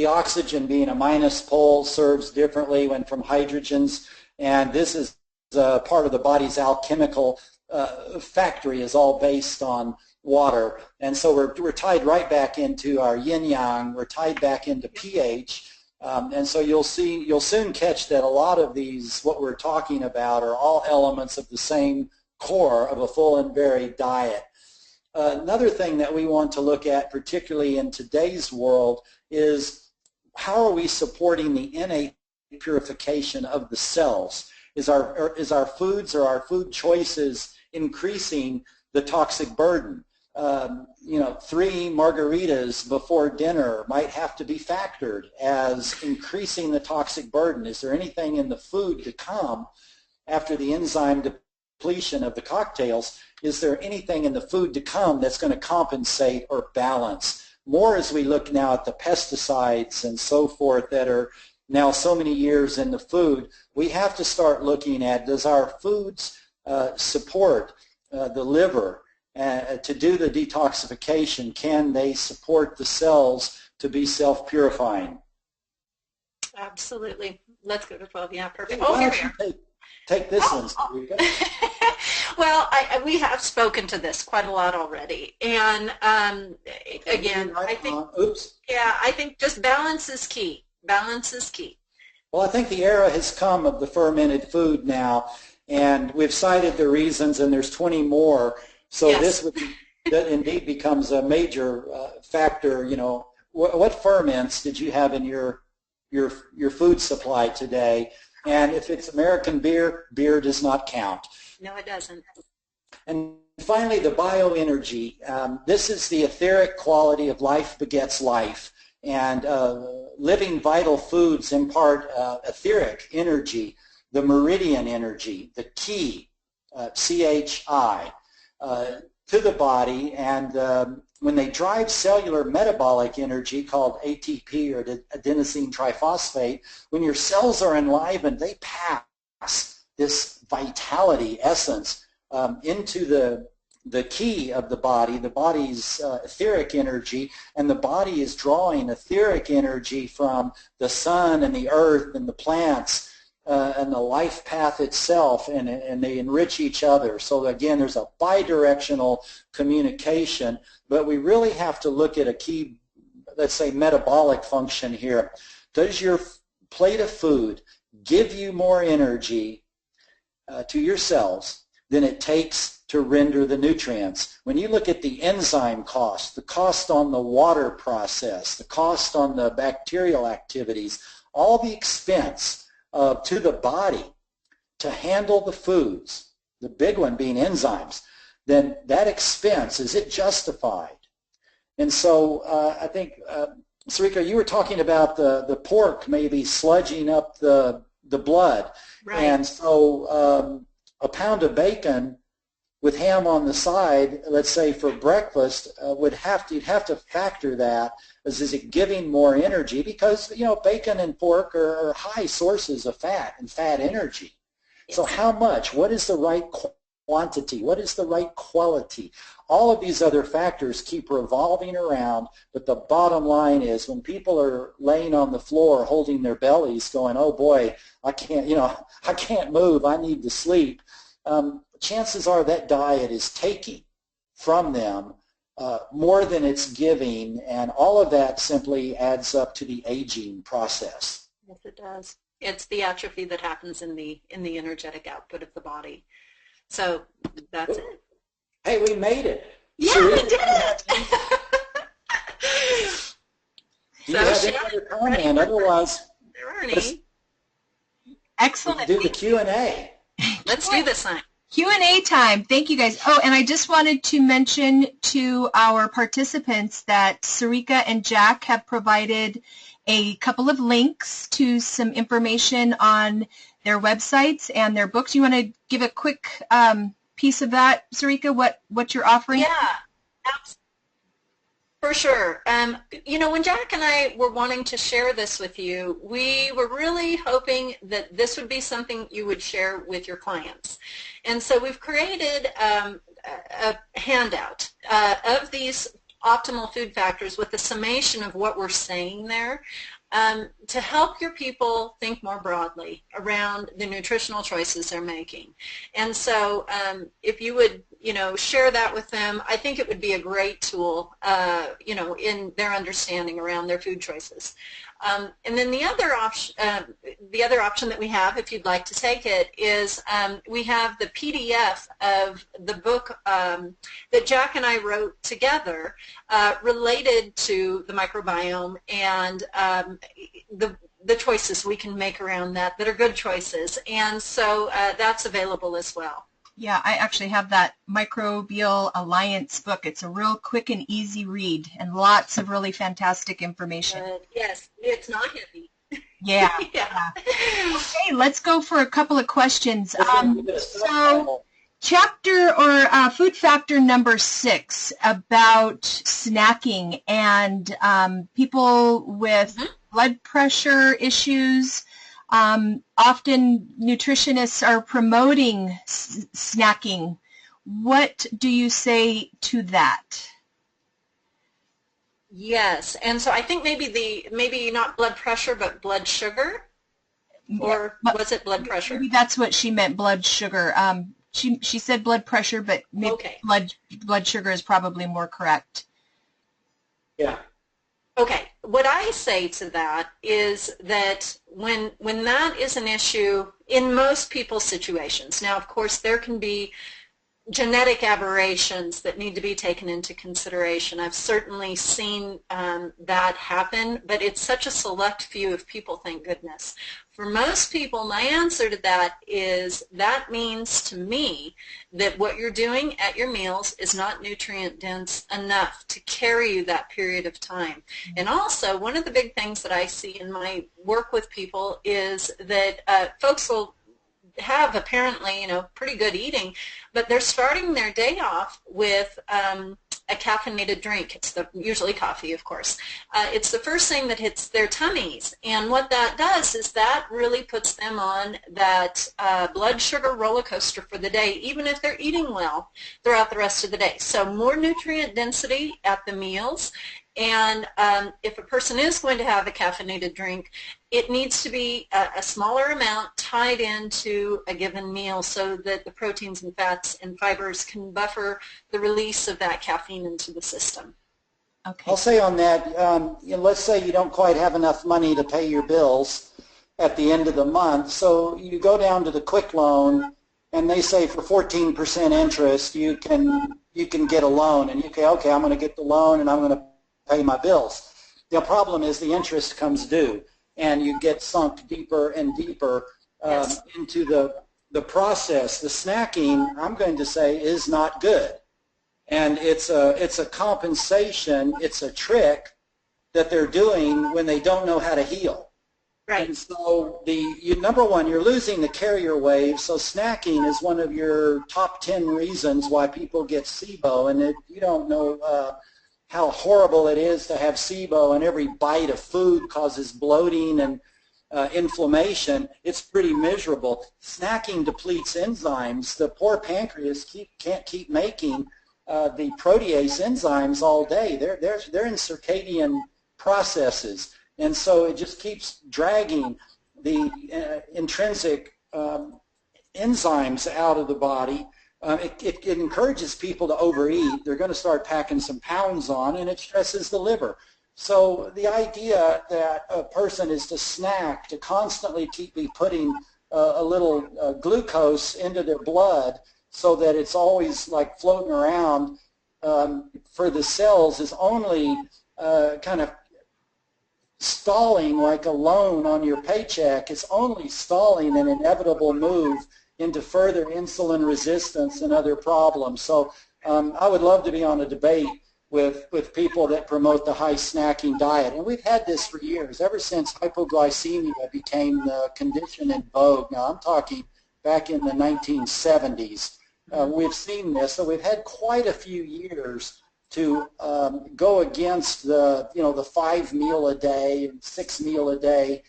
oxygen being a minus pole serves differently when from hydrogens, and this is part of the body's alchemical factory is all based on water, and so we're tied right back into our yin-yang. We're tied back into pH, and so you'll soon catch that a lot of these, what we're talking about, are all elements of the same core of a full and varied diet. Another thing that we want to look at, particularly in today's world, is how are we supporting the innate purification of the cells? Is our foods or our food choices increasing the toxic burden? You know, 3 margaritas before dinner might have to be factored as increasing the toxic burden. Is there anything in the food to come after the enzyme depletion of the cocktails? Is there anything in the food to come that's going to compensate or balance? More as we look now at the pesticides and so forth that are now so many years in the food, we have to start looking at, does our foods support the liver to do the detoxification? Can they support the cells to be self-purifying? Absolutely. Let's go to 12. Yeah, perfect. Oh, here we are. Take this one, Sarica. Well, we have spoken to this quite a lot already, and again, I think, yeah, I think just balance is key. Balance is key. Well, I think the era has come of the fermented food now, and we've cited the reasons, and there's 20 more. So yes. That indeed becomes a major factor. You know, what ferments did you have in your food supply today? And if it's American beer, beer does not count. No, it doesn't. And finally, the bioenergy. This is the etheric quality of life begets life. And living vital foods impart etheric energy, the meridian energy, the chi, CHI, to the body. And when they drive cellular metabolic energy called ATP or adenosine triphosphate, when your cells are enlivened, they pass this vitality essence into the key of the body's etheric energy, and the body is drawing etheric energy from the sun and the earth and the plants and the life path itself, and they enrich each other. So again, there's a bidirectional communication, but we really have to look at a key, let's say, metabolic function here. Does your plate of food give you more energy to your cells than it takes to render the nutrients? When you look at the enzyme cost, the cost on the water process, the cost on the bacterial activities, all the expense to the body to handle the foods, the big one being enzymes, then that expense, is it justified? And so I think, Sarica, you were talking about the pork maybe sludging up the blood. Right. And so a pound of bacon with ham on the side, let's say for breakfast, you'd have to factor that as is it giving more energy, because bacon and pork are high sources of fat and fat energy. So how much? What is the right quantity? What is the right quality? All of these other factors keep revolving around, but the bottom line is when people are laying on the floor holding their bellies going, oh boy, I can't move, I need to sleep, chances are that diet is taking from them more than it's giving, and all of that simply adds up to the aging process. Yes, it does. It's the atrophy that happens in the energetic output of the body. So that's it. Hey, we made it. Yeah, so we did it. Do you have any other comment? Otherwise, Excellent. Do the Q&A. Let's do this one. Q&A time. Thank you, guys. Oh, and I just wanted to mention to our participants that Sarica and Jack have provided a couple of links to some information on their websites and their books. You want to give a quick piece of that, Sarica, what you're offering? Yeah, absolutely. For sure. When Jack and I were wanting to share this with you, we were really hoping that this would be something you would share with your clients. And so we've created a handout of these optimal food factors with the summation of what we're saying there to help your people think more broadly around the nutritional choices they're making. And so if you would share that with them, I think it would be a great tool, in their understanding around their food choices. And then the other option that we have, if you'd like to take it, is we have the PDF of the book that Jack and I wrote together related to the microbiome and the choices we can make around that are good choices. And so that's available as well. Yeah, I actually have that Microbial Alliance book. It's a real quick and easy read and lots of really fantastic information. Yes, it's not heavy. Yeah. Yeah. Okay, let's go for a couple of questions. So chapter or food factor number 6 about snacking and people with blood pressure issues. Often nutritionists are promoting snacking. What do you say to that? Yes, and so I think maybe not blood pressure, but blood sugar, or was it blood pressure? Maybe that's what she meant, blood sugar. She said blood pressure, but maybe blood sugar is probably more correct. Yeah. Okay, what I say to that is that when that is an issue in most people's situations, now of course there can be genetic aberrations that need to be taken into consideration. I've certainly seen that happen, but it's such a select few of people, thank goodness. For most people, my answer to that is that means to me that what you're doing at your meals is not nutrient dense enough to carry you that period of time. And also, one of the big things that I see in my work with people is that folks will have apparently, pretty good eating, but they're starting their day off with a caffeinated drink. It's usually coffee, of course. It's the first thing that hits their tummies, and what that does is that really puts them on that blood sugar roller coaster for the day, even if they're eating well throughout the rest of the day. So more nutrient density at the meals, and if a person is going to have a caffeinated drink, it needs to be a smaller amount tied into a given meal so that the proteins and fats and fibers can buffer the release of that caffeine into the system. Okay. I'll say on that, let's say you don't quite have enough money to pay your bills at the end of the month, so you go down to the quick loan and they say for 14% interest you can get a loan, and you say, okay, I'm going to get the loan and I'm going to pay my bills. The problem is the interest comes due, and you get sunk deeper and deeper into the process. The snacking, I'm going to say, is not good, and it's a compensation, it's a trick that they're doing when they don't know how to heal. Right. And so number one, you're losing the carrier wave. So snacking is one of your top 10 reasons why people get SIBO. And you don't know how horrible it is to have SIBO, and every bite of food causes bloating and inflammation. It's pretty miserable. Snacking depletes enzymes. The poor pancreas can't keep making the protease enzymes all day. They're in circadian processes, and so it just keeps dragging the intrinsic enzymes out of the body. It encourages people to overeat. They're going to start packing some pounds on, and it stresses the liver. So the idea that a person is to snack, to constantly keep putting a little glucose into their blood so that it's always like floating around for the cells is only kind of stalling like a loan on your paycheck. It's only stalling an inevitable move into further insulin resistance and other problems. So I would love to be on a debate with people that promote the high snacking diet. And we've had this for years, ever since hypoglycemia became the condition in vogue. Now I'm talking back in the 1970s. We've seen this, so we've had quite a few years to go against the 5 meal a day and 6 meal a day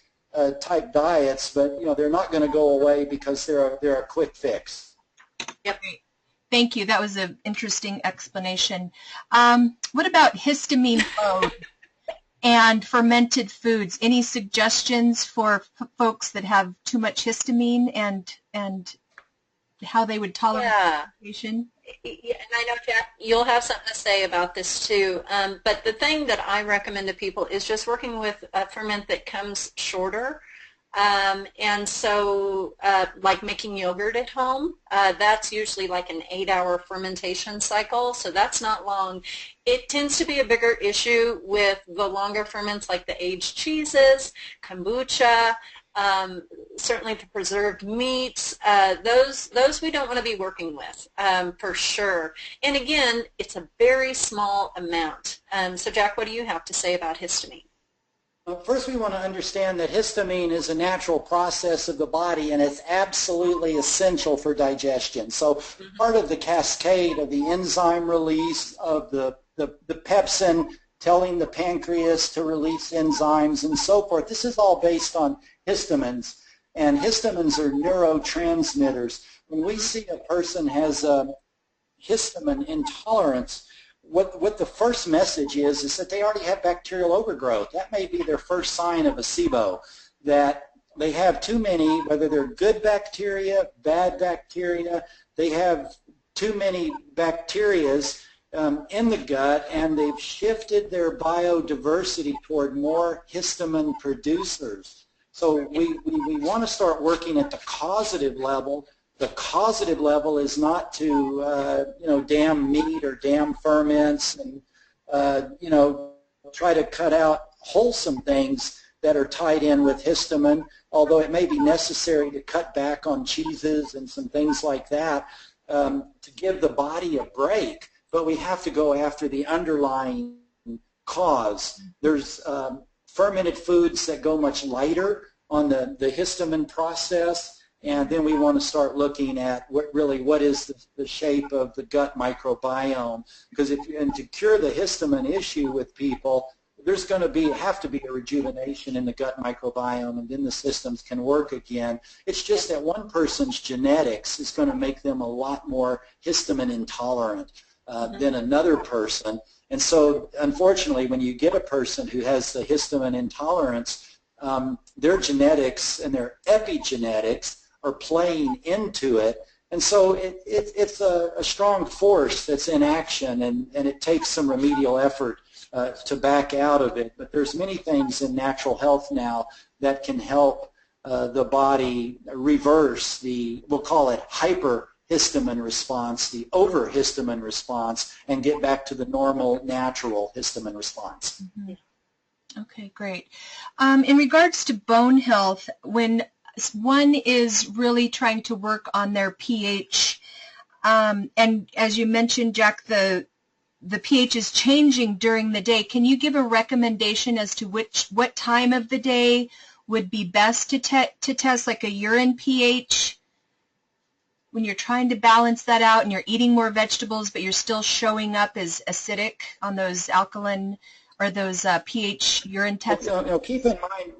type diets, but they're not going to go away because they're a quick fix. Yep. Thank you. That was an interesting explanation. What about histamine load and fermented foods? Any suggestions for folks that have too much histamine and how they would tolerate fermentation? Yeah, and I know, Jack, you'll have something to say about this too. But the thing that I recommend to people is just working with a ferment that comes shorter. And so like making yogurt at home, that's usually like an 8-hour fermentation cycle, so that's not long. It tends to be a bigger issue with the longer ferments like the aged cheeses, kombucha, certainly the preserved meats. Those we don't want to be working with for sure. And again, it's a very small amount. So Jack, what do you have to say about histamine? First, we want to understand that histamine is a natural process of the body, and it's absolutely essential for digestion. So part of the cascade of the enzyme release of the pepsin telling the pancreas to release enzymes and so forth, this is all based on histamines, and histamines are neurotransmitters. When we see a person has a histamine intolerance, what the first message is that they already have bacterial overgrowth. That may be their first sign of a SIBO, that they have too many, whether they're good bacteria, bad bacteria, they have too many bacterias in the gut, and they've shifted their biodiversity toward more histamine producers. So we want to start working at the causative level. The causative level is not to damn meat or damn ferments and try to cut out wholesome things that are tied in with histamine, although it may be necessary to cut back on cheeses and some things like that to give the body a break. But we have to go after the underlying cause. There's fermented foods that go much lighter on the histamine process. And then we want to start looking at what is the shape of the gut microbiome, because to cure the histamine issue with people, there's going to have to be a rejuvenation in the gut microbiome, and then the systems can work again. It's just that one person's genetics is going to make them a lot more histamine intolerant than another person. And so, unfortunately, when you get a person who has the histamine intolerance, their genetics and their epigenetics are playing into it, and so it's a strong force that's in action, and it takes some remedial effort to back out of it. But there's many things in natural health now that can help the body reverse we'll call it hyperhistamine response, the overhistamine response, and get back to the normal, natural histamine response. Mm-hmm. Okay, great. In regards to bone health, when one is really trying to work on their pH, and as you mentioned, Jack, the pH is changing during the day. Can you give a recommendation as to what time of the day would be best to test, like a urine pH when you're trying to balance that out and you're eating more vegetables, but you're still showing up as acidic on those alkaline or those pH urine tests? Keep in mind,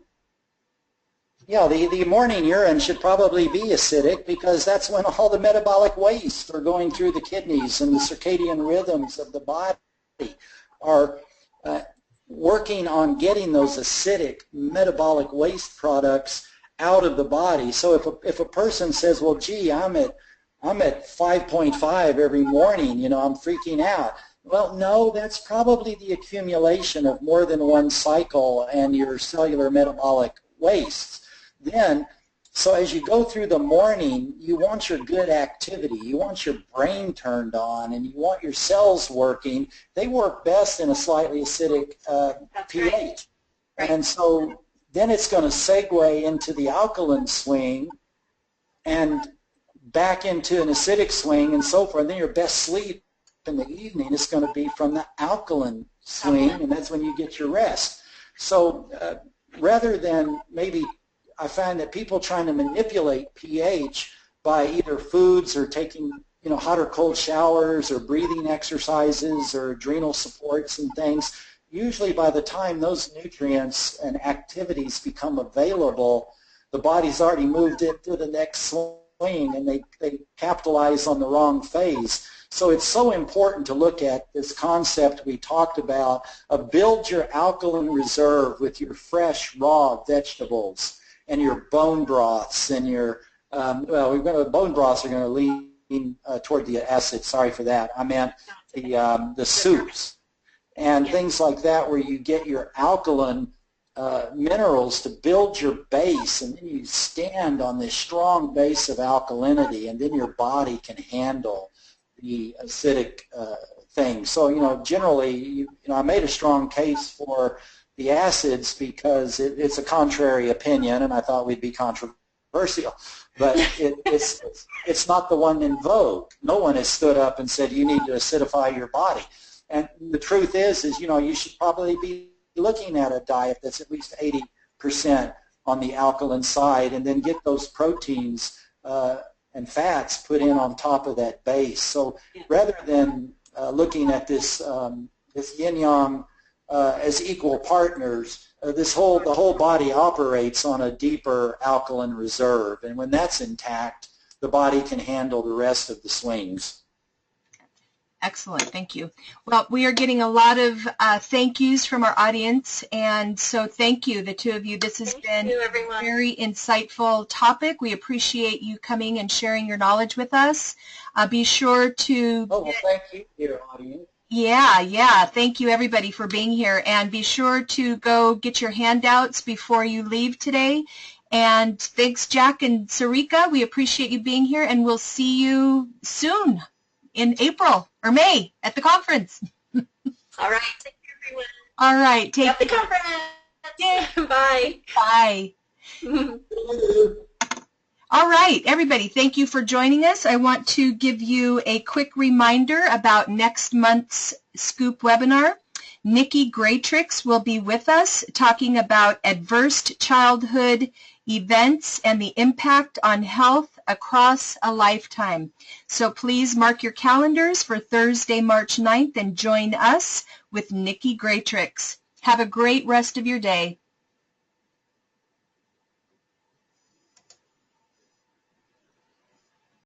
the morning urine should probably be acidic because that's when all the metabolic waste are going through the kidneys, and the circadian rhythms of the body are working on getting those acidic metabolic waste products out of the body. So if a person says, well, gee, I'm at 5.5 every morning, I'm freaking out. Well, no, that's probably the accumulation of more than one cycle and your cellular metabolic wastes. Then, so as you go through the morning, you want your good activity, you want your brain turned on, and you want your cells working. They work best in a slightly acidic pH. Right. And so then it's going to segue into the alkaline swing and back into an acidic swing and so forth. And then your best sleep in the evening is going to be from the alkaline swing, and that's when you get your rest. So rather than maybe, I find that people trying to manipulate pH by either foods or taking hot or cold showers or breathing exercises or adrenal supports and things, usually by the time those nutrients and activities become available, the body's already moved into the next swing and they capitalize on the wrong phase. So it's so important to look at this concept we talked about of build your alkaline reserve with your fresh raw vegetables and your bone broths and your, bone broths are going to lean toward the acid. Sorry for that. I meant the soups and things like that where you get your alkaline minerals to build your base, and then you stand on this strong base of alkalinity, and then your body can handle the acidic things. So, generally, I made a strong case for the acids because it's a contrary opinion, and I thought we'd be controversial. But it's not the one in vogue. No one has stood up and said you need to acidify your body. And the truth is you should probably be looking at a diet that's at least 80% on the alkaline side, and then get those proteins and fats put in on top of that base. So rather than looking at this yin-yang as equal partners, the whole body operates on a deeper alkaline reserve, and when that's intact, the body can handle the rest of the swings. Excellent, thank you. Well, we are getting a lot of thank yous from our audience, and so thank you, the two of you. This has been a very insightful topic. We appreciate you coming and sharing your knowledge with us. Be sure to... Oh, well, thank you, dear audience. Yeah. Thank you, everybody, for being here. And be sure to go get your handouts before you leave today. And thanks, Jack and Sarica. We appreciate you being here, and we'll see you soon in April or May at the conference. All right. Take care, everyone. All right. Take care. At the conference. Bye. Bye. All right, everybody, thank you for joining us. I want to give you a quick reminder about next month's Scoop webinar. Nikki Graytrix will be with us talking about adverse childhood events and the impact on health across a lifetime. So please mark your calendars for Thursday, March 9th and join us with Nikki Graytrix. Have a great rest of your day.